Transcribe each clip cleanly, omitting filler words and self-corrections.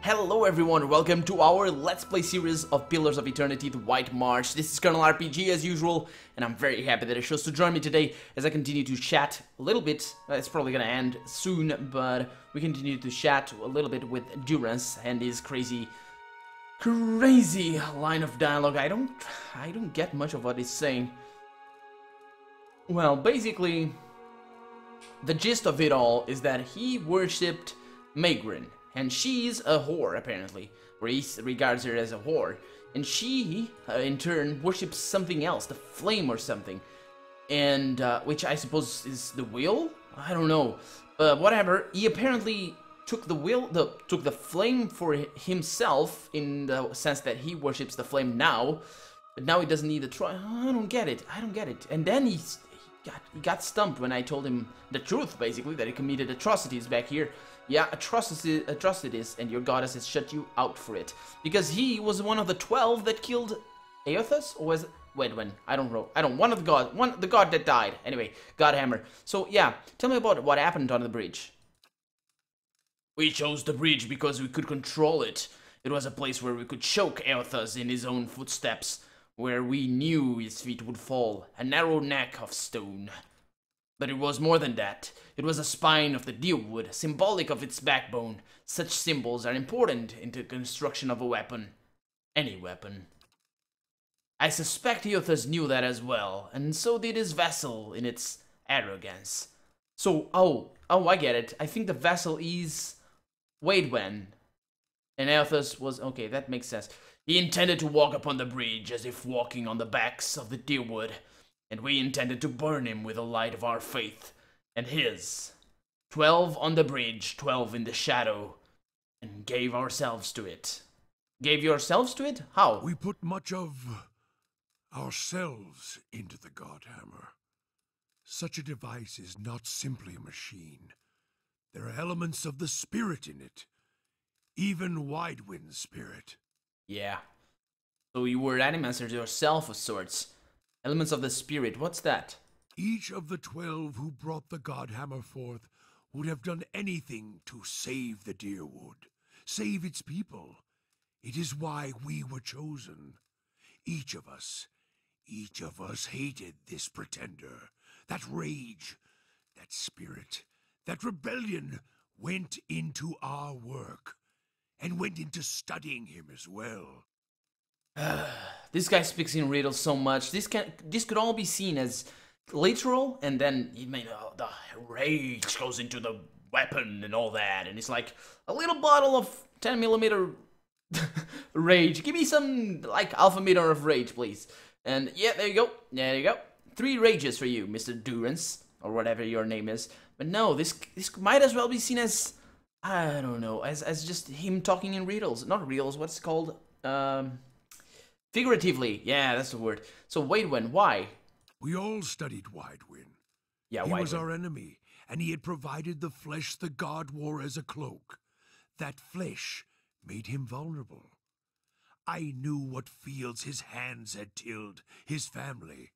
Hello everyone, welcome to our Let's Play series of Pillars of Eternity, The White March. This is Colonel RPG as usual, and I'm very happy that it chose to join me today as I continue to chat a little bit. It's probably gonna end soon, but we continue to chat a little bit with Durance and his crazy line of dialogue. I don't get much of what he's saying. Well, basically, the gist of it all is that he worshipped Maegrin. And she's a whore, apparently, or he regards her as a whore. And she, in turn, worships something else, the flame or something. And, which I suppose is the will? I don't know. Whatever, he apparently took the flame for himself, in the sense that he worships the flame now. But now he doesn't need the I don't get it. And then he got stumped when I told him the truth, basically, that he committed atrocities back here. Yeah, atrocities, and your goddess has shut you out for it. Because he was one of the 12 that killed Eothas? Or was it? Wait, when? I don't know. The god that died. Anyway, Godhammer. So, yeah, tell me about what happened on the bridge. We chose the bridge because we could control it. It was a place where we could choke Eothas in his own footsteps, where we knew his feet would fall, a narrow neck of stone. But it was more than that. It was a spine of the deerwood, symbolic of its backbone. Such symbols are important in the construction of a weapon. Any weapon. I suspect Eothas knew that as well, and so did his vessel in its arrogance. So, oh, I get it. I think the vessel is Waidwen. And Eothas was, okay, that makes sense. He intended to walk upon the bridge as if walking on the backs of the deerwood. And we intended to burn him with the light of our faith and his. 12 on the bridge, 12 in the shadow, and gave ourselves to it. Gave yourselves to it? How? We put much of ourselves into the Godhammer. Such a device is not simply a machine. There are elements of the spirit in it, even Waidwen's spirit. Yeah. So you were animaster yourself of sorts. Elements of the spirit, what's that? Each of the 12 who brought the Godhammer forth would have done anything to save the Deerwood, save its people. It is why we were chosen. Each of us hated this pretender. That rage, that spirit, that rebellion went into our work, and went into studying him as well. This guy speaks in riddles so much. This could all be seen as literal, and then the rage goes into the weapon and all that, and it's like a little bottle of 10mm rage. Give me some like alpha meter of rage, please. And yeah, there you go. 3 rages for you, Mr. Durance, or whatever your name is. But no, this might as well be seen as, I don't know, as just him talking in riddles. Not riddles. What's it called? Figuratively, yeah, that's the word. So Waidwen, why? We all studied Waidwen. Yeah, he Waidwen was our enemy, and he had provided the flesh the god wore as a cloak. That flesh made him vulnerable. I knew what fields his hands had tilled, his family,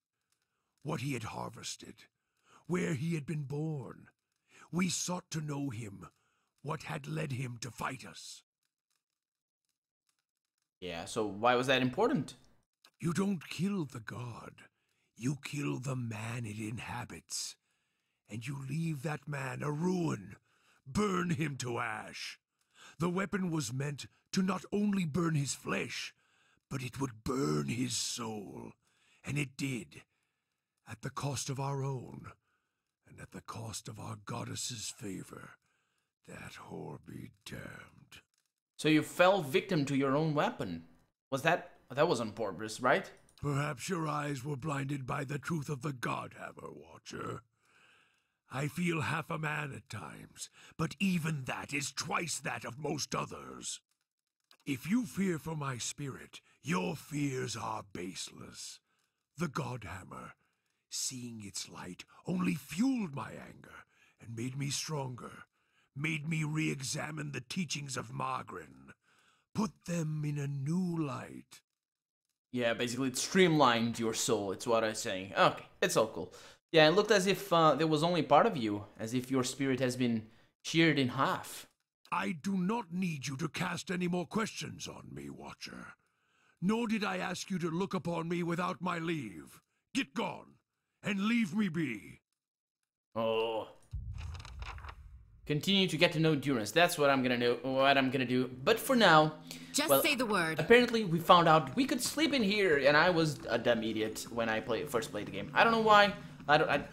what he had harvested, where he had been born. We sought to know him, what had led him to fight us. Yeah, so why was that important? You don't kill the god. You kill the man it inhabits. And you leave that man a ruin. Burn him to ash. The weapon was meant to not only burn his flesh, but it would burn his soul. And it did. At the cost of our own. And at the cost of our goddess's favor. That whore be damned. So you fell victim to your own weapon. That was on purpose, right? Perhaps your eyes were blinded by the truth of the Godhammer, Watcher. I feel half a man at times, but even that is twice that of most others. If you fear for my spirit, your fears are baseless. The Godhammer, seeing its light, only fueled my anger and made me stronger. Made me re-examine the teachings of Maegrin, put them in a new light. Yeah, basically it streamlined your soul, it's what I'm saying. Okay, it's all cool. Yeah, it looked as if there was only part of you, as if your spirit has been sheared in half. I do not need you to cast any more questions on me, Watcher. Nor did I ask you to look upon me without my leave. Get gone, and leave me be. Oh. Continue to get to know Durance. That's what I'm gonna do. But for now, just say the word. Apparently, we found out we could sleep in here, and I was a dumb idiot when I first played the game. I don't know why. I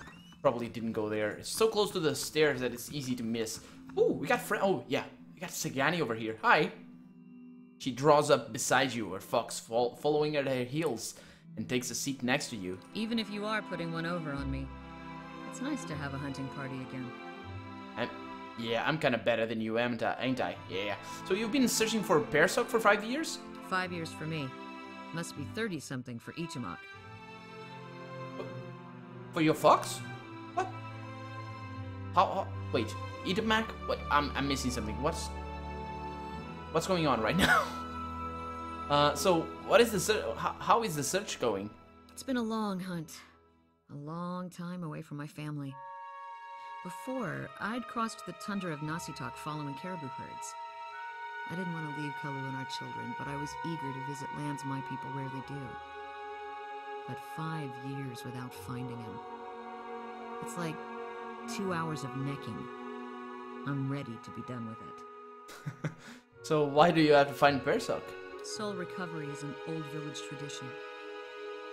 probably didn't go there. It's so close to the stairs that it's easy to miss. Ooh, we got oh yeah, we got Sagani over here. Hi. She draws up beside you, her fox following at her heels, and takes a seat next to you. Even if you are putting one over on me, it's nice to have a hunting party again. Yeah, I'm kind of better than you, ain't I? Yeah. So you've been searching for Bearsock for 5 years? 5 years for me. Must be 30-something for Ichimak. For your fox? What? How wait, Ichimak? What? I'm missing something. What's going on right now? So what is the how is the search going? It's been a long hunt. A long time away from my family. Before, I'd crossed the tundra of Nasitok following caribou herds. I didn't want to leave Kalu and our children, but I was eager to visit lands my people rarely do. But 5 years without finding him. It's like 2 hours of necking. I'm ready to be done with it. So why do you have to find Bearsock? Soul recovery is an old village tradition.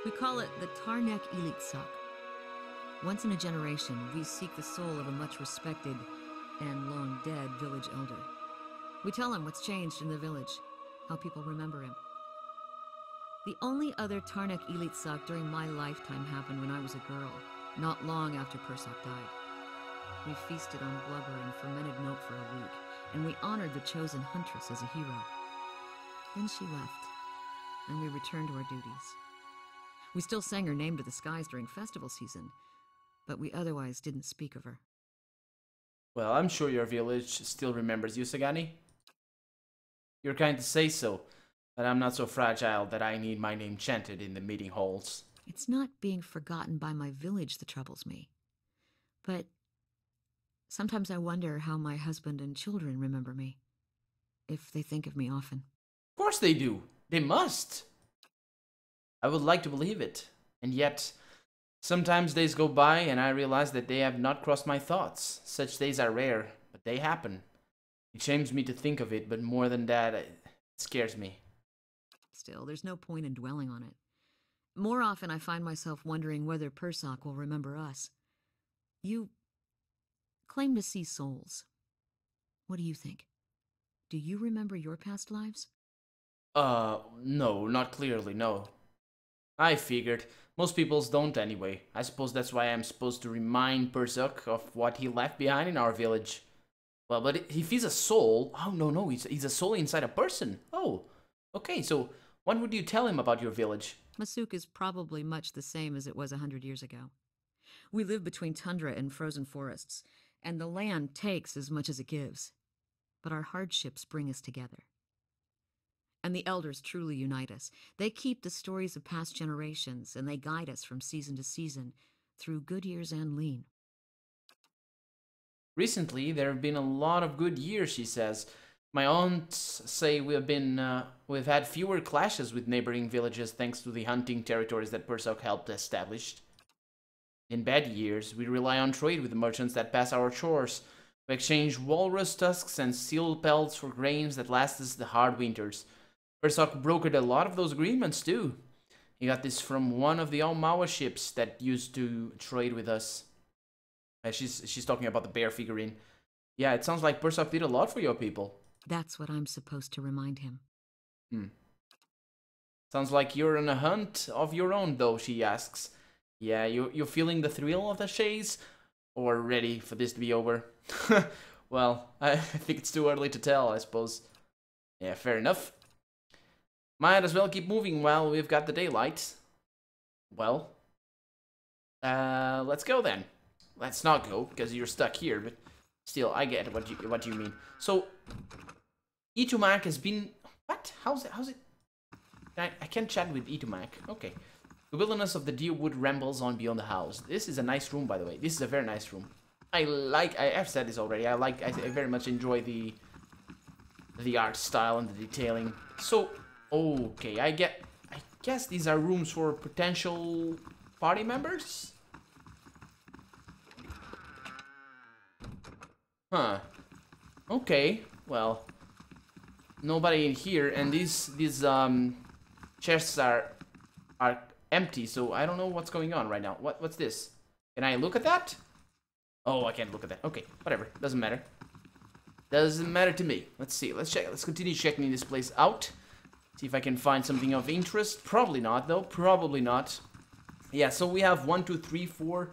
We call it the Tarnek Elitsak. Once in a generation, we seek the soul of a much respected and long dead village elder. We tell him what's changed in the village, how people remember him. The only other Tarnek Elitsak during my lifetime happened when I was a girl, not long after Persak died. We feasted on blubber and fermented milk for a week, and we honored the chosen huntress as a hero. Then she left, and we returned to our duties. We still sang her name to the skies during festival season, but we otherwise didn't speak of her. Well, I'm sure your village still remembers you, Sagani. You're kind to say so, but I'm not so fragile that I need my name chanted in the meeting halls. It's not being forgotten by my village that troubles me. But sometimes I wonder how my husband and children remember me, if they think of me often. Of course they do. They must. I would like to believe it, and yet sometimes days go by and I realize that they have not crossed my thoughts. Such days are rare, but they happen. It shames me to think of it, but more than that, it scares me. Still, there's no point in dwelling on it. More often I find myself wondering whether Persak will remember us. You claim to see souls. What do you think? Do you remember your past lives? No, not clearly, no. I figured. Most peoples don't anyway. I suppose that's why I'm supposed to remind Persak of what he left behind in our village. Well, but if he's a soul... Oh, no, he's a soul inside a person. Oh, okay, so what would you tell him about your village? Masuk is probably much the same as it was 100 years ago. We live between tundra and frozen forests, and the land takes as much as it gives. But our hardships bring us together. And the elders truly unite us. They keep the stories of past generations, and they guide us from season to season, through good years and lean. Recently, there have been a lot of good years, she says. My aunts say we've had fewer clashes with neighboring villages thanks to the hunting territories that Persak helped establish. In bad years, we rely on trade with the merchants that pass our shores. We exchange walrus tusks and seal pelts for grains that last us the hard winters. Persak brokered a lot of those agreements too. He got this from one of the Almawa ships that used to trade with us. She's talking about the bear figurine. Yeah, it sounds like Persak did a lot for your people. That's what I'm supposed to remind him. Sounds like you're on a hunt of your own, though, she asks. Yeah, you're feeling the thrill of the chase? Or ready for this to be over? Well, I think it's too early to tell, I suppose. Yeah, fair enough. Might as well keep moving while we've got the daylight. Well, let's go then. Let's not go, because you're stuck here, but still, I get what you mean. So, Itumak has been... What? How's it? I can't chat with Itumak. Okay. The wilderness of the Deerwood rambles on beyond the house. This is a nice room, by the way. This is a very nice room. I have said this already. I very much enjoy the the art style and the detailing. So, okay, I guess these are rooms for potential party members? Huh. Okay, well, nobody in here, and these chests are empty, so I don't know what's going on right now. What's this? Can I look at that? Oh, I can't look at that. Okay, whatever. Doesn't matter. Doesn't matter to me. Let's see. Let's check. Let's continue checking this place out. See if I can find something of interest. Probably not, though. Probably not. Yeah, so we have 1, 2, 3, 4,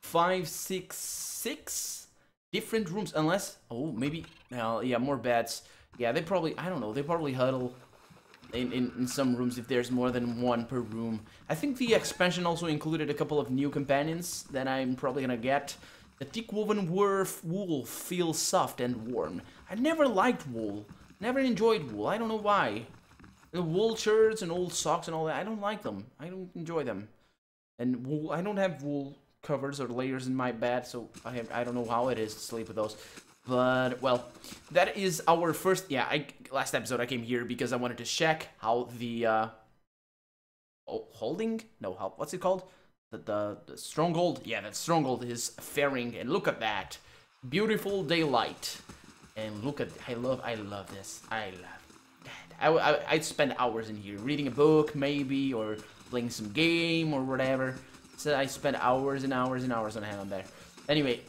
5, 6 different rooms. Unless... Oh, maybe... yeah, more beds. Yeah, they probably... I don't know. They probably huddle in some rooms if there's more than one per room. I think the expansion also included a couple of new companions that I'm probably gonna get. The thick woven wool feels soft and warm. I never liked wool. Never enjoyed wool. I don't know why. The wool shirts and old socks and all that, I don't like them. I don't enjoy them. And wool, I don't have wool covers or layers in my bed, so I don't know how it is to sleep with those. But, well, that is our first... Yeah, last episode I came here because I wanted to check how the... holding? No, what's it called? The Stronghold? Yeah, that Stronghold is faring, and look at that. Beautiful daylight. And look at... I love this. I love that. I'd spend hours in here, reading a book, maybe, or playing some game, or whatever. So I spend hours and hours and hours on hand on there. Anyway,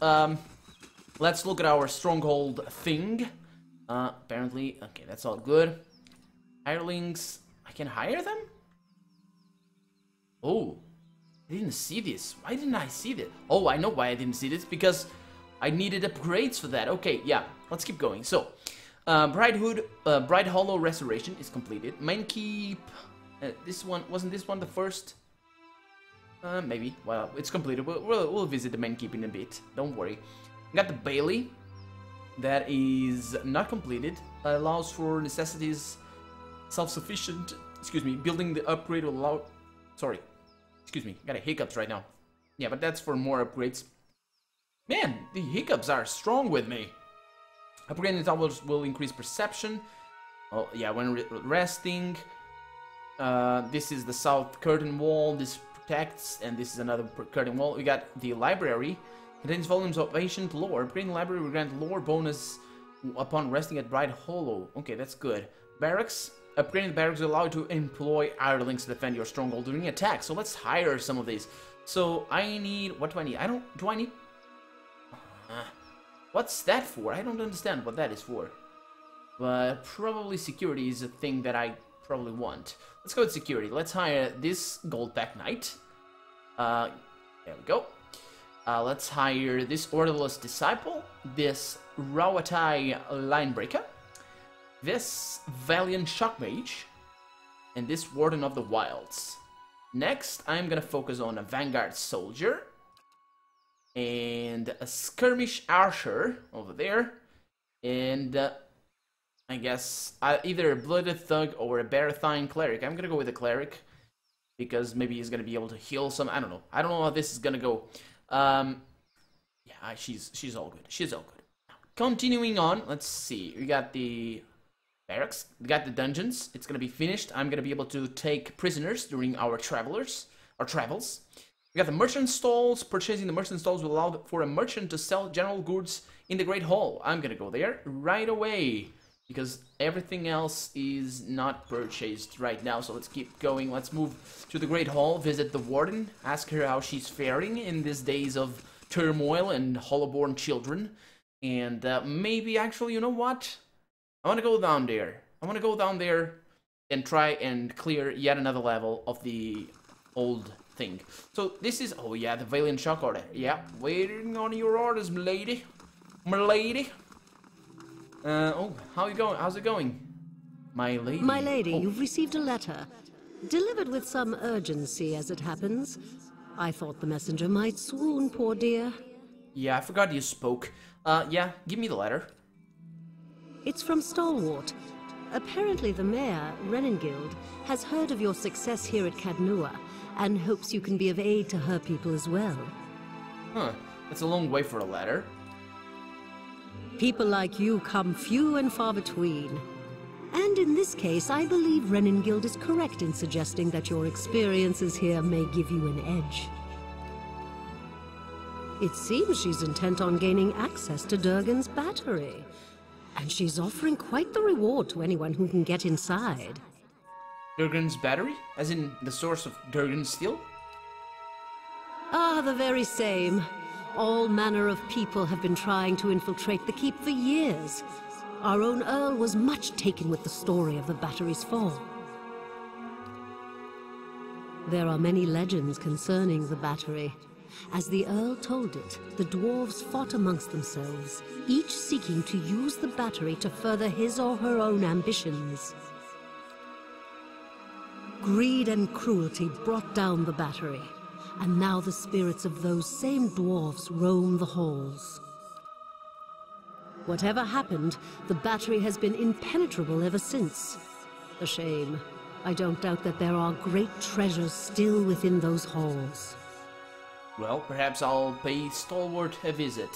let's look at our Stronghold thing. Apparently, okay, that's all good. Hirelings, I can hire them? Oh, I didn't see this. Why didn't I see this? Oh, I know why I didn't see this, because I needed upgrades for that. Okay, yeah, let's keep going. So, Bright Hollow Restoration is completed. Main Keep, this one, wasn't this one the first? Maybe. Well, it's completed. We'll visit the Main Keep in a bit. Don't worry. Got the Bailey. That is not completed. Allows for necessities self-sufficient. Excuse me. Building the upgrade will allow... Sorry. Excuse me. Got a hiccups right now. Yeah, but that's for more upgrades. Man, the hiccups are strong with me. Upgrading the towers will increase perception. Oh, yeah, when resting. This is the south curtain wall. This protects, and this is another curtain wall. We got the library. Contains volumes of ancient lore. Upgrading the library will grant lore bonus upon resting at Bright Hollow. Okay, that's good. Barracks. Upgrading the barracks will allow you to employ hirelings to defend your stronghold during attack. So let's hire some of these. So I need... What do I need? Do I need... What's that for? I don't understand what that is for. But probably security is a thing that I probably want. Let's go with security. Let's hire this Gold Pack Knight. There we go. Let's hire this Orderless Disciple, this Rawatai Linebreaker, this Valiant Shockmage, and this Warden of the Wilds. Next, I'm gonna focus on a Vanguard Soldier, and a Skirmish Archer over there, and I guess either a Blooded Thug or a Barathine Cleric. I'm gonna go with a Cleric, because maybe he's gonna be able to heal some, I don't know. I don't know how this is gonna go. Yeah, she's all good. She's all good. Continuing on, let's see. We got the barracks. We got the dungeons. It's gonna be finished. I'm gonna be able to take prisoners during our travels. We got the merchant stalls. Purchasing the merchant stalls will allow for a merchant to sell general goods in the Great Hall. I'm gonna go there right away, because everything else is not purchased right now. So let's keep going. Let's move to the Great Hall, visit the Warden, ask her how she's faring in these days of turmoil and Hollowborn children. And maybe, actually, you know what? I want to go down there. I want to go down there and try and clear yet another level of the old thing. So this is, oh yeah, the Valiant Shock Order. Yeah, waiting on your orders, m'lady. M'lady. Oh, how's it going? My lady. My lady, you've received a letter. Delivered with some urgency, as it happens. I thought the messenger might swoon, poor dear. Yeah, I forgot you spoke. Yeah, give me the letter. It's from Stalwart. Apparently the mayor, Renengild, has heard of your success here at Cadnua, and hopes you can be of aid to her people as well. Huh, that's a long way for a letter. People like you come few and far between. And in this case, I believe Renengild is correct in suggesting that your experiences here may give you an edge. It seems she's intent on gaining access to Durgan's battery. And she's offering quite the reward to anyone who can get inside. Durgan's battery? As in the source of Durgan's steel? Ah, the very same. All manner of people have been trying to infiltrate the keep for years. Our own Earl was much taken with the story of the battery's fall. There are many legends concerning the battery. As the Earl told it, the dwarves fought amongst themselves, each seeking to use the battery to further his or her own ambitions. Greed and cruelty brought down the battery, and now the spirits of those same dwarves roam the halls. Whatever happened, the battery has been impenetrable ever since. A shame. I don't doubt that there are great treasures still within those halls. Well, perhaps I'll pay Stalwart a visit.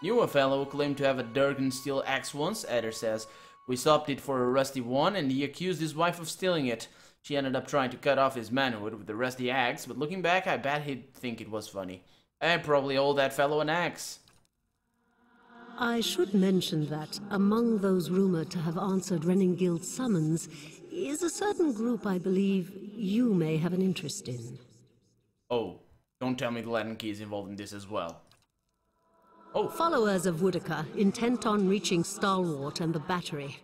Knew a fellow who claimed to have a Durgan steel axe once, Eder says. We stopped it for a rusty one, and he accused his wife of stealing it. She ended up trying to cut off his manhood with the rusty axe, but looking back, I bet he'd think it was funny. I probably owe that fellow an axe. I should mention that among those rumored to have answered Renengild's summons is a certain group I believe you may have an interest in. Oh, don't tell me the Latin Key is involved in this as well. Oh. Followers of Woodica, intent on reaching Stalwart and the battery.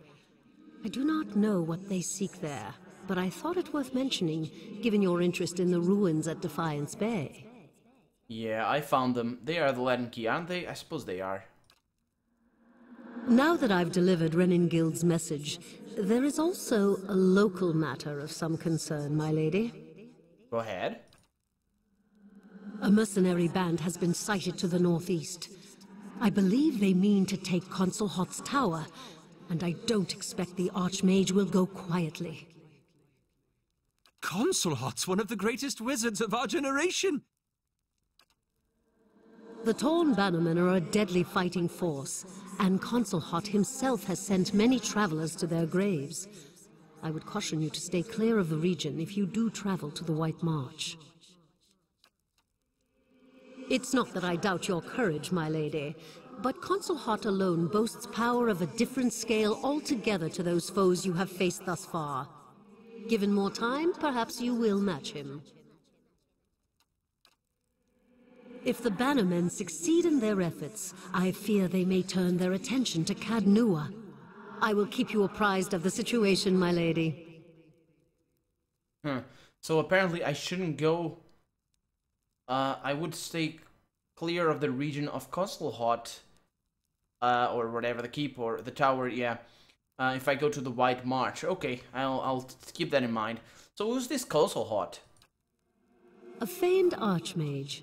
I do not know what they seek there, but I thought it worth mentioning, given your interest in the ruins at Defiance Bay. Yeah, I found them. They are the Latin Key, aren't they? I suppose they are. Now that I've delivered Renengild's message, there is also a local matter of some concern, my lady. Go ahead. A mercenary band has been sighted to the northeast. I believe they mean to take Consul Hot's tower, and I don't expect the Archmage will go quietly. Consul Hot's one of the greatest wizards of our generation! The Torn Bannermen are a deadly fighting force, and Consul Hot himself has sent many travelers to their graves. I would caution you to stay clear of the region if you do travel to the White March. It's not that I doubt your courage, my lady, but Consul Hot alone boasts power of a different scale altogether to those foes you have faced thus far. Given more time, perhaps you will match him. If the Bannermen succeed in their efforts, I fear they may turn their attention to Cadnua. I will keep you apprised of the situation, my lady. So apparently I shouldn't go... I would stay clear of the region of Consul Hot, or whatever, the keep or the tower, yeah. If I go to the White March. Okay, I'll keep that in mind. So who's this Consul Hot? A famed Archmage.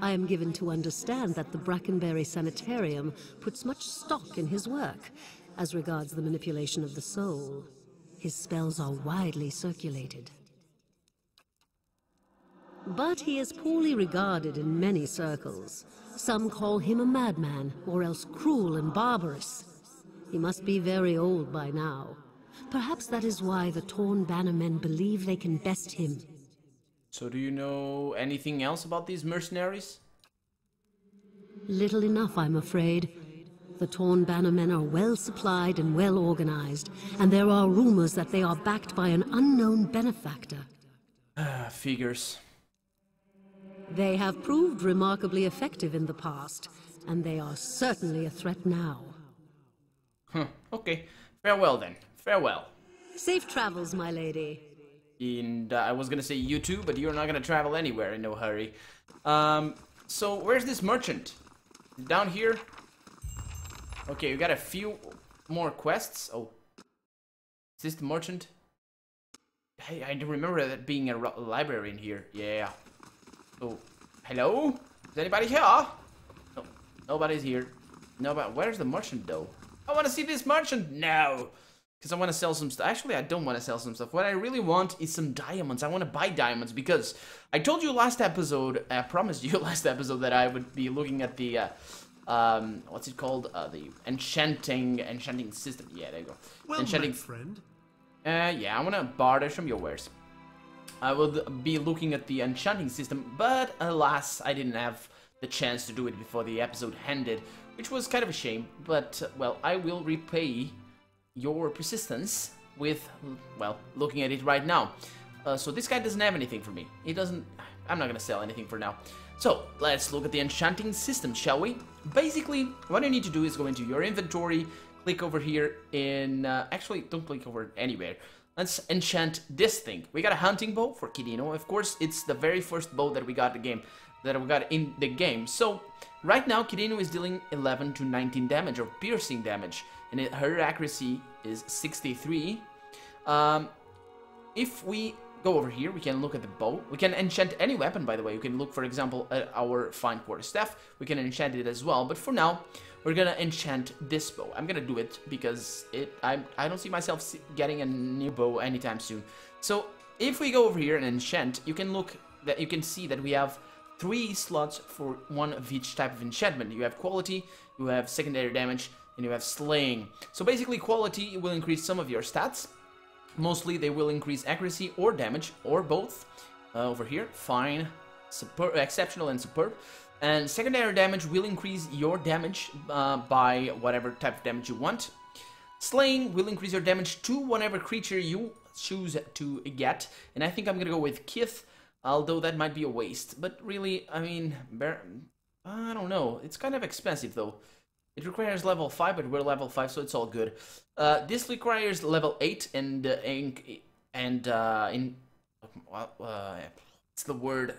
I am given to understand that the Brackenberry Sanitarium puts much stock in his work, as regards the manipulation of the soul. His spells are widely circulated. But he is poorly regarded in many circles. Some call him a madman, or else cruel and barbarous. He must be very old by now. Perhaps that is why the Torn Bannermen believe they can best him. So do you know anything else about these mercenaries? Little enough, I'm afraid. The Torn Bannermen are well supplied and well organized, and there are rumors that they are backed by an unknown benefactor. Figures. They have proved remarkably effective in the past, and they are certainly a threat now. Okay. Farewell then. Farewell. Safe travels, my lady. And I was gonna say you too, but you're not gonna travel anywhere in no hurry. So where's this merchant? Down here? Okay, we got a few more quests. Oh. Is this the merchant? Hey, I remember that being a library in here. Yeah. Oh, hello? Is anybody here? No, nobody's here. Nobody. Where's the merchant though? I want to see this merchant now. Because I want to sell some stuff. Actually, I don't want to sell some stuff. What I really want is some diamonds. I want to buy diamonds because I told you last episode, I promised you last episode that I would be looking at the what's it called? The enchanting system. Yeah, there you go. Well, enchanting my friend. Yeah, I wanna barter from your wares. I will be looking at the enchanting system, but alas, I didn't have the chance to do it before the episode ended, which was kind of a shame. But well, I will repay your persistence with, well, looking at it right now. So this guy doesn't have anything for me. He doesn't. I'm not gonna sell anything for now. So let's look at the enchanting system, shall we? Basically, what you need to do is go into your inventory, click over here in... actually, don't click over anywhere. Let's enchant this thing. We got a hunting bow for Kirino. Of course, it's the very first bow that we got in the game. So right now, Kirino is dealing 11 to 19 damage or piercing damage, and her accuracy is 63. If we go over here, we can look at the bow. We can enchant any weapon, by the way. You can look, for example, at our fine quarterstaff. We can enchant it as well. But for now, we're gonna enchant this bow. I'm gonna do it because I don't see myself getting a new bow anytime soon. So if we go over here and enchant, you can see that we have 3 slots for one of each type of enchantment. You have quality, you have secondary damage, and you have slaying. So basically, quality will increase some of your stats. Mostly they will increase accuracy or damage, or both. Over here, fine, superb, exceptional, and superb. And secondary damage will increase your damage by whatever type of damage you want. Slaying will increase your damage to whatever creature you choose to get. And I think I'm gonna go with Kith, although that might be a waste. But really, I mean, I don't know. It's kind of expensive though. It requires level 5, but we're level 5, so it's all good. This requires level 8 and what's the word?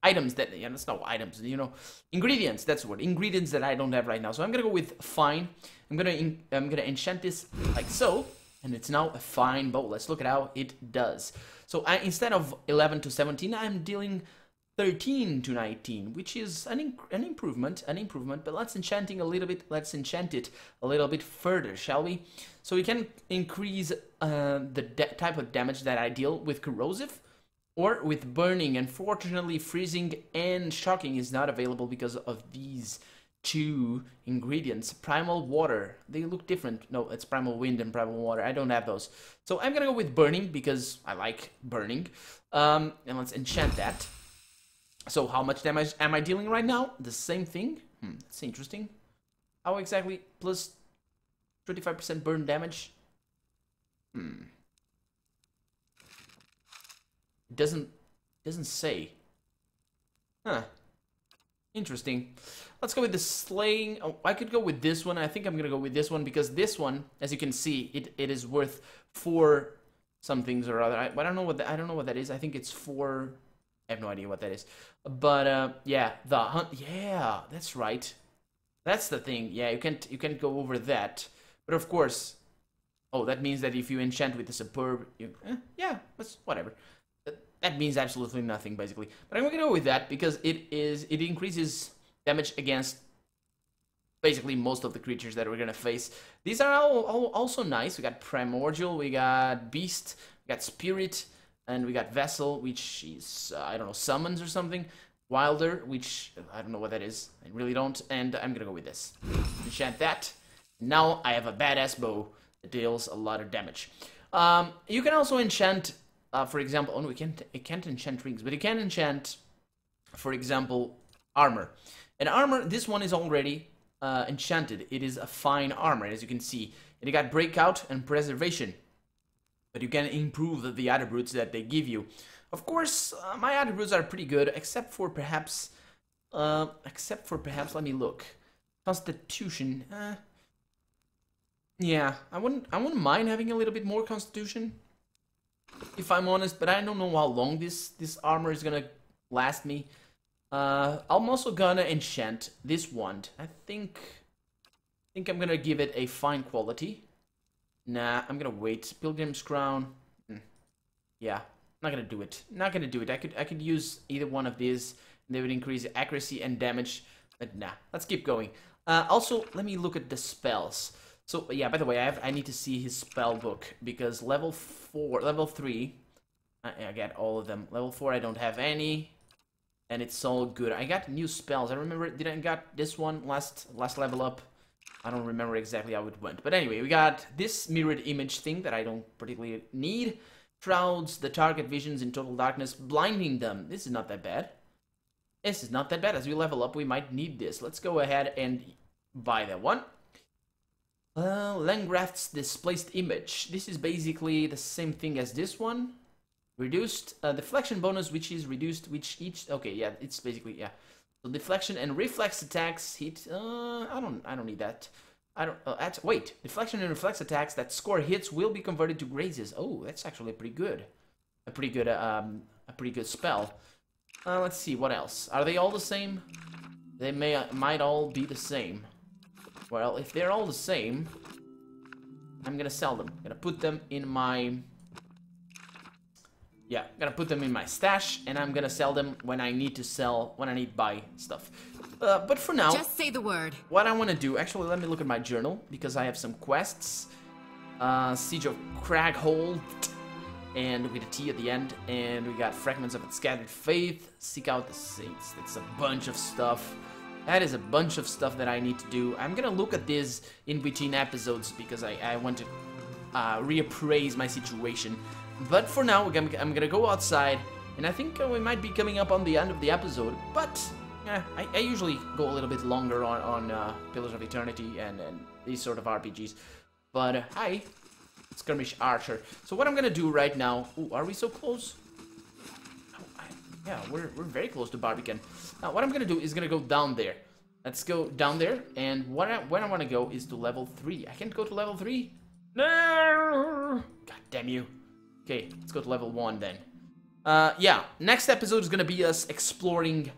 Items that, yeah, that's not items, you know, ingredients. That's the word. Ingredients that I don't have right now. So I'm gonna go with fine. I'm gonna enchant this like so, and it's now a fine bow. Let's look at how it does. So instead of 11 to 17, I'm dealing 13 to 19, which is an improvement, but let's enchant it a little bit further, shall we? So we can increase the type of damage that I deal with corrosive or with burning. Unfortunately, freezing and shocking is not available because of these 2 ingredients. Primal water, they look different. No, it's primal wind and primal water. I don't have those. So I'm gonna go with burning because I like burning. And let's enchant that. So how much damage am I dealing right now? The same thing? That's interesting. How exactly? Plus 25% burn damage? Doesn't say. Huh. Interesting. Let's go with the slaying. Oh, I could go with this one. I think I'm gonna go with this one because this one, as you can see, it is worth 4 some things or other. But I don't know what that is. I think it's 4. I have no idea what that is. But yeah, the hunt. Yeah, that's right. That's the thing. Yeah, you can't go over that. But of course, oh, that means that if you enchant with the superb, yeah, that's whatever. That means absolutely nothing basically. But I'm gonna go with that because it increases damage against basically most of the creatures that we're gonna face. These are all also nice. We got Primordial, we got Beast, we got Spirit. And we got Vessel, which is, I don't know, Summons or something. Wilder, which, I don't know what that is. I really don't. And I'm gonna go with this. Enchant that. Now I have a badass bow that deals a lot of damage. You can also enchant, for example, oh no, it can't enchant rings, but you can enchant, for example, armor. And armor, this one is already enchanted. It is a fine armor, as you can see. And you got Breakout and Preservation. But you can improve the attributes that they give you. Of course, my attributes are pretty good, except for perhaps, let me look. Constitution. Yeah, I wouldn't mind having a little bit more Constitution, if I'm honest. But I don't know how long this armor is gonna last me. I'm also gonna enchant this wand. I think I'm gonna give it a fine quality. Nah, I'm gonna wait. Pilgrim's Crown. Yeah, not gonna do it. Not gonna do it. I could use either one of these. They would increase accuracy and damage. But nah, let's keep going. Also, let me look at the spells. So yeah, by the way, I need to see his spell book because level 3, I get all of them. Level 4, I don't have any. and it's all good. I got new spells. I remember, did I got this one last level up? I don't remember exactly how it went. But anyway, we got this mirrored image thing that I don't particularly need. Shrouds the target visions in total darkness, blinding them. This is not that bad. This is not that bad. As we level up, we might need this. Let's go ahead and buy that one. Langraft's displaced image. This is basically the same thing as this one. Reduced deflection bonus, which is reduced, which each... Okay, yeah, it's basically, yeah. So deflection and reflex attacks hit... I don't need that. Wait, deflection and reflex attacks that score hits will be converted to grazes. Oh, that's actually pretty good. A pretty good spell. Let's see, what else? Are they all the same? They might all be the same. Well, if they're all the same, I'm gonna sell them. I'm gonna put them in my... Yeah, I'm gonna put them in my stash, and I'm gonna sell them when I need to buy stuff. But for now... Just say the word. What I want to do... Actually, let me look at my journal, because I have some quests. Siege of Craghold, and with a T at the end. And we got Fragments of its Scattered Faith, Seek Out the Saints. That's a bunch of stuff. That is a bunch of stuff that I need to do. I'm gonna look at this in between episodes, because I want to reappraise my situation. But for now, I'm gonna go outside, and I think we might be coming up on the end of the episode. But yeah, I usually go a little bit longer on Pillars of Eternity and these sort of RPGs. But hi, Skirmish Archer. So what I'm gonna do right now... Ooh, are we so close? Yeah, we're very close to Barbican. Now, what I'm gonna do is gonna go down there. Let's go down there, and where I want to go is to level 3. I can't go to level 3? No! God damn you. Okay, let's go to level 1 then. Yeah, next episode is gonna be us exploring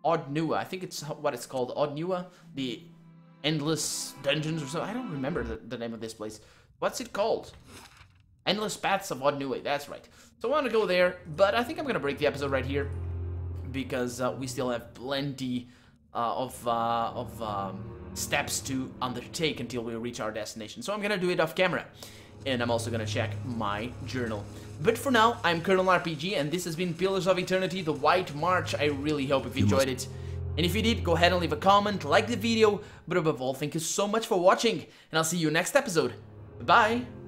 Oddnua. I think it's what it's called, Oddnua, the Endless Dungeons or so. I don't remember the name of this place. What's it called? Endless Paths of Oddnua, that's right. So I want to go there, but I think I'm gonna break the episode right here, because we still have plenty of steps to undertake until we reach our destination. So I'm gonna do it off camera. And I'm also gonna check my journal. But for now, I'm Colonel RPG, and this has been Pillars of Eternity, The White March. I really hope you enjoyed it. And if you did, go ahead and leave a comment, like the video, but above all, thank you so much for watching, and I'll see you next episode. Bye-bye!